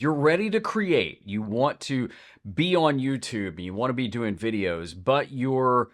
You're ready to create. You want to be on YouTube and you want to be doing videos, but you're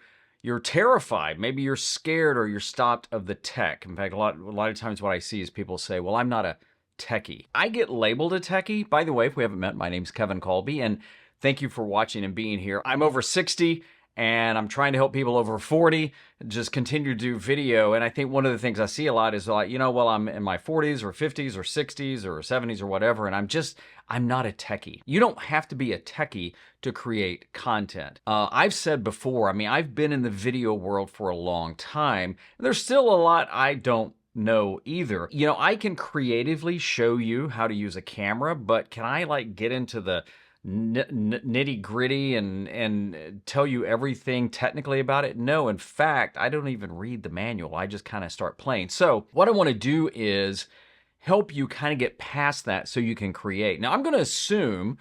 terrified. Maybe you're scared or you're stopped of the tech. In fact, a lot of times what I see is people say, "Well, I'm not a techie." I get labeled a techie. By the way, if we haven't met, my name's Kevin Colby, and thank you for watching and being here. I'm over 60 and I'm trying to help people over 40 just continue to do video. And I think one of the things I see a lot is like, well, I'm in my 40s or 50s or 60s or 70s or whatever, and I'm not a techie. You don't have to be a techie to create content. I've said before, I've been in the video world for a long time. And there's still a lot I don't know either. I can creatively show you how to use a camera, but can I get into the nitty gritty and tell you everything technically about it? No, in fact, I don't even read the manual. I just kind of start playing. So what I want to do is help you kind of get past that so you can create. Now, I'm going to assume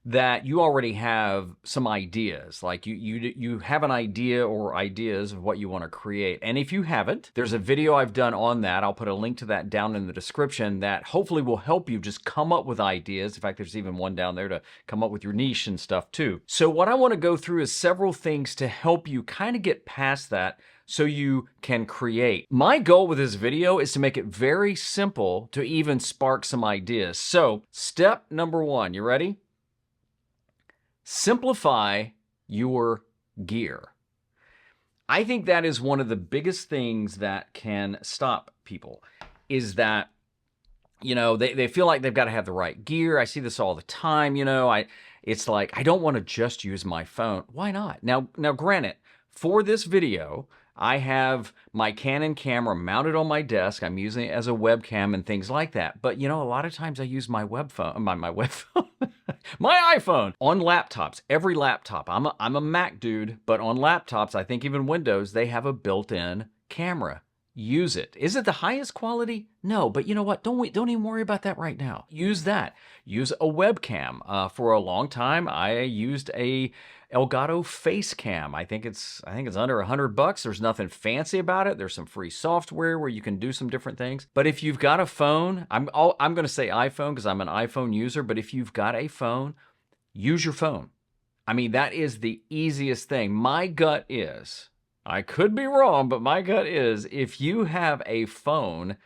that you already have some ideas, like you have an idea or ideas of what you want to create. And if you haven't, there's a video I've done on that. I'll put a link to that down in the description that hopefully will help you just come up with ideas. In fact, there's even one down there to come up with your niche and stuff too. So what I want to go through is several things to help you kind of get past that so you can create. My goal with this video is to make it very simple to even spark some ideas. So step number one, you ready? Simplify your gear. I think that is one of the biggest things that can stop people, is that, they feel like they've got to have the right gear. I see this all the time. It's like, I don't want to just use my phone. Why not? Now, granted, for this video, I have my Canon camera mounted on my desk. I'm using it as a webcam and things like that. But a lot of times I use my web phone, my web phone, my iPhone on laptops. Every laptop. I'm a Mac dude, but on laptops, I think even Windows, they have a built-in camera. Use it. Is it the highest quality? No, but you know what? Don't even worry about that right now. Use that. Use a webcam. For a long time, I used a Elgato face cam. I think it's under $100. There's nothing fancy about it. There's some free software where you can do some different things. But if you've got a phone, I'm going to say iPhone because I'm an iPhone user. But if you've got a phone, use your phone. That is the easiest thing. My gut is, I could be wrong, but my gut is, if you have a phone,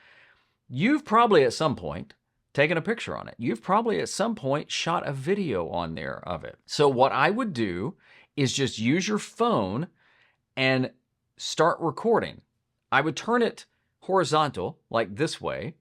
you've probably at some point taken a picture on it. You've probably at some point shot a video on there of it. So what I would do is just use your phone and start recording. I would turn it horizontal, like this way,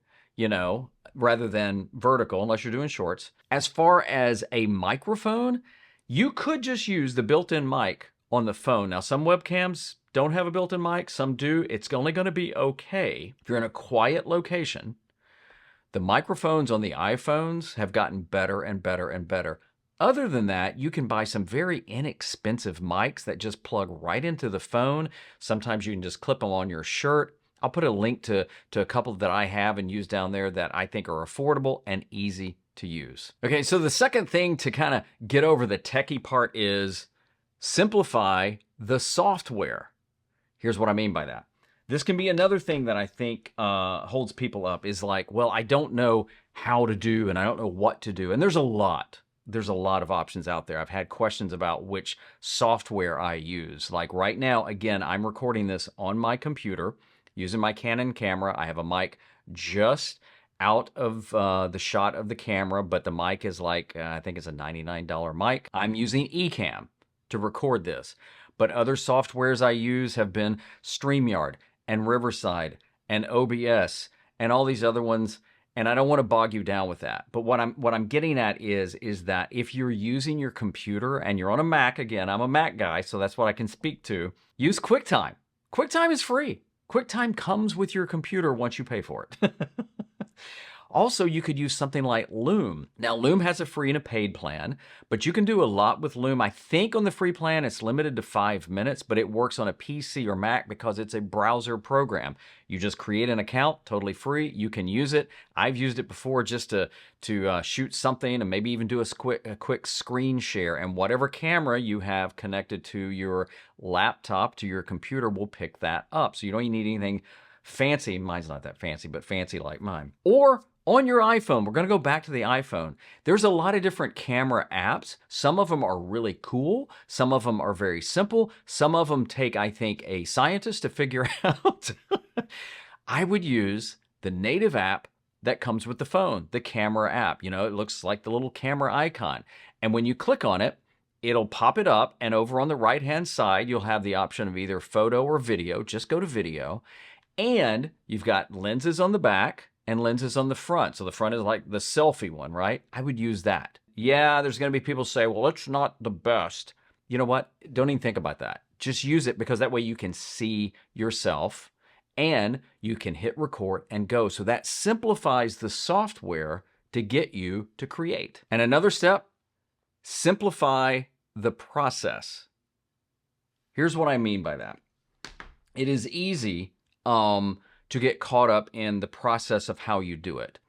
rather than vertical, unless you're doing shorts. As far as a microphone, you could just use the built-in mic on the phone. Now, some webcams don't have a built-in mic, some do. It's only going to be okay if you're in a quiet location. The microphones on the iPhones have gotten better and better and better. Other than that, you can buy some very inexpensive mics that just plug right into the phone. Sometimes you can just clip them on your shirt. I'll put a link to a couple that I have and use down there that I think are affordable and easy to use. Okay, so the second thing to kind of get over the techie part is simplify the software. Here's what I mean by that. This can be another thing that I think holds people up, is like, well, I don't know how to do and I don't know what to do. And there's a lot of options out there. I've had questions about which software I use. Like right now, again, I'm recording this on my computer using my Canon camera. I have a mic just out of the shot of the camera, but the mic is I think it's a $99 mic. I'm using Ecamm to record this. But other softwares I use have been StreamYard and Riverside and OBS and all these other ones, and I don't want to bog you down with that. But what I'm getting at is that if you're using your computer and you're on a Mac, again, I'm a Mac guy, so that's what I can speak to, use QuickTime. QuickTime is free. QuickTime comes with your computer once you pay for it. Also, you could use something like Loom. Now, Loom has a free and a paid plan, but you can do a lot with Loom. I think on the free plan, it's limited to 5 minutes, but it works on a PC or Mac because it's a browser program. You just create an account, totally free. You can use it. I've used it before just to shoot something and maybe even do a quick screen share. And whatever camera you have connected to your laptop, to your computer, will pick that up. So you don't need anything fancy. Mine's not that fancy, but fancy like mine. Or On your iPhone, we're going to go back to the iPhone. There's a lot of different camera apps. Some of them are really cool. Some of them are very simple. Some of them take, I think, a scientist to figure out. I would use the native app that comes with the phone, the camera app. You know, it looks like the little camera icon. And when you click on it, it'll pop it up. And over on the right-hand side, you'll have the option of either photo or video. Just go to video. And you've got lenses on the back and lenses on the front. So the front is like the selfie one, right? I would use that. Yeah, there's going to be people say, well, it's not the best. You know what? Don't even think about that. Just use it because that way you can see yourself and you can hit record and go. So that simplifies the software to get you to create. And another step, simplify the process. Here's what I mean by that. It is easy to get caught up in the process of how you do it.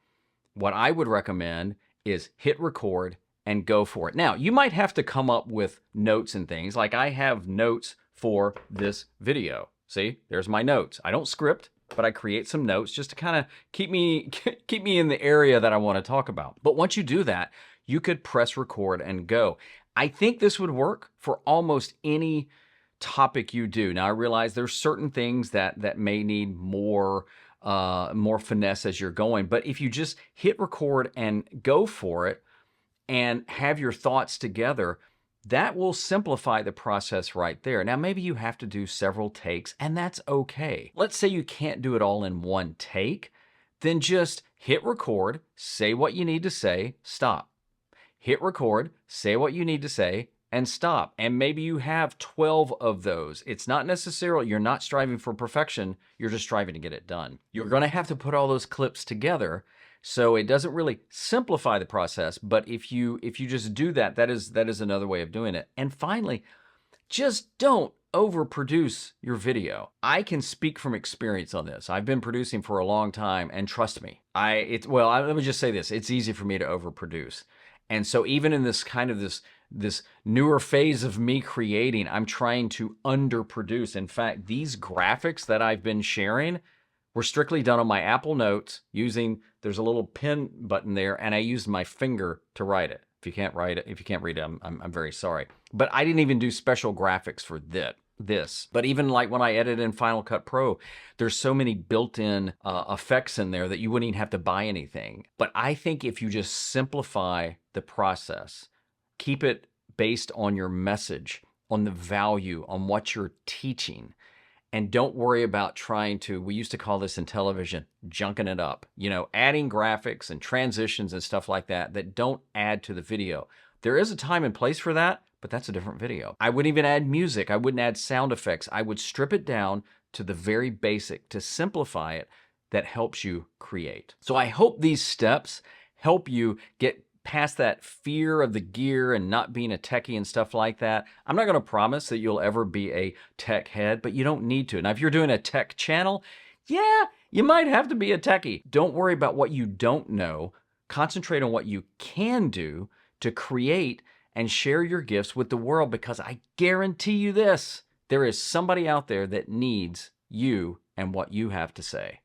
What I would recommend is hit record and go for it. Now, you might have to come up with notes and things. Like I have notes for this video. See, there's my notes. I don't script, but I create some notes just to kind of keep me in the area that I want to talk about. But once you do that, you could press record and go. I think this would work for almost any topic you do. Now I realize there's certain things that may need more finesse as you're going, but if you just hit record and go for it and have your thoughts together, that will simplify the process right there. Now maybe you have to do several takes and that's okay. Let's say you can't do it all in one take, then just hit record, say what you need to say, stop. Hit record, say what you need to say, and stop. And maybe you have 12 of those. It's not necessarily, you're not striving for perfection, you're just striving to get it done. You're going to have to put all those clips together, so it doesn't really simplify the process, but if you just do that, that is another way of doing it. And finally, just don't overproduce your video. I can speak from experience on this. I've been producing for a long time, and trust me, let me just say this, it's easy for me to overproduce. And so even in this kind of this newer phase of me creating, I'm trying to underproduce. In fact, these graphics that I've been sharing were strictly done on my Apple Notes there's a little pen button there, and I used my finger to write it. If you can't read it, I'm very sorry. But I didn't even do special graphics for this. But even like when I edit in Final Cut Pro, there's so many built-in effects in there that you wouldn't even have to buy anything. But I think if you just simplify the process, keep it based on your message, on the value, on what you're teaching, and don't worry about trying to, we used to call this in television, junking it up, adding graphics and transitions and stuff like that don't add to the video. There is a time and place for that, but that's a different video. I wouldn't even add music. I wouldn't add sound effects. I would strip it down to the very basic to simplify it that helps you create. So I hope these steps help you get past that fear of the gear and not being a techie and stuff like that. I'm not going to promise that you'll ever be a tech head, but you don't need to. Now, if you're doing a tech channel, yeah, you might have to be a techie. Don't worry about what you don't know. Concentrate on what you can do to create and share your gifts with the world, because I guarantee you this, there is somebody out there that needs you and what you have to say.